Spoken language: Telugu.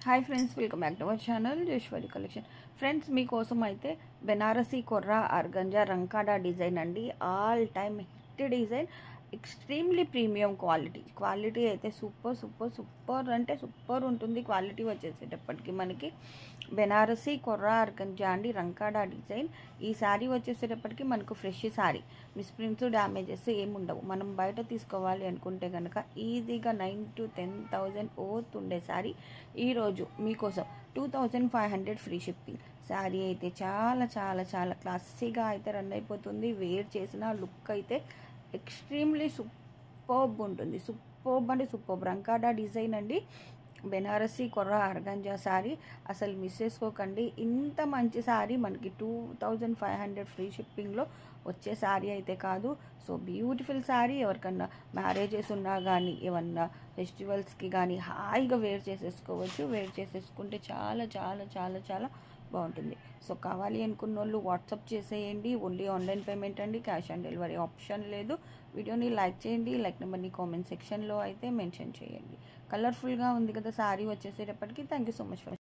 Hi friends, welcome back to our channel Joshwari collection. Friends, మీకోసం అయితే బెనారసీ కొర్రా ఆర్గంజా రంకాడా డిజైన్ అండి. All time hit design, extremely premium quality అయితే సూపర్ అంటే సూపర్ ఉంటుంది. క్వాలిటీ వచ్చేసేటప్పటికి మనకి బెనారసీ కొర్రా ఆర్గంజా అండి, రంకాడా డిజైన్. ఈ శారీ వచ్చేసేటప్పటికి మనకు ఫ్రెష్ శారీ, మిస్ప్రింట్స్ డ్యామేజెస్ ఏముండవు. మనం బయట తీసుకోవాలి అనుకుంటే కనుక ఈజీగా 9,000 to 10,000 ఓత్ ఉండే శారీ ఈరోజు మీకోసం 2,500 ఫ్రీ షిప్పింగ్. శారీ అయితే చాలా చాలా చాలా క్లాసీగా అయితే రన్ అయిపోతుంది. వేర్ చేసిన లుక్ అయితే ఎక్స్ట్రీమ్లీ సూపర్బ్ ఉంటుంది. సూపర్బ్ అంటే సూపర్బ్ రంకాడా డిజైన్ అండి, బెనారసీ కొర్రా ఆర్గంజా శారీ. అసలు మిస్ చేసుకోకండి. ఇంత మంచి శారీ మనకి 2,500 ఫ్రీ షిప్పింగ్లో వచ్చే శారీ అయితే కాదు. So beautiful sari. ఎవరికన్నా మ్యారేజెస్ ఉన్నా కానీ, ఏమన్నా ఫెస్టివల్స్కి కానీ హాయిగా వేర్ చేసేసుకోవచ్చు. వేర్ చేసేసుకుంటే చాలా చాలా చాలా చాలా బాగుంటుంది. సో కావాలి అనుకున్న వాళ్ళు వాట్సాప్ చేసేయండి. ఓన్లీ ఆన్లైన్ పేమెంట్ అండి, క్యాష్ ఆన్ డెలివరీ ఆప్షన్ లేదు. వీడియోని లైక్ చేయండి. లైక్ నెంబర్ని కామెంట్ సెక్షన్లో అయితే మెన్షన్ చేయండి. కలర్ఫుల్గా ఉంది కదా శారీ వచ్చేసేటప్పటికి. Thank you so much for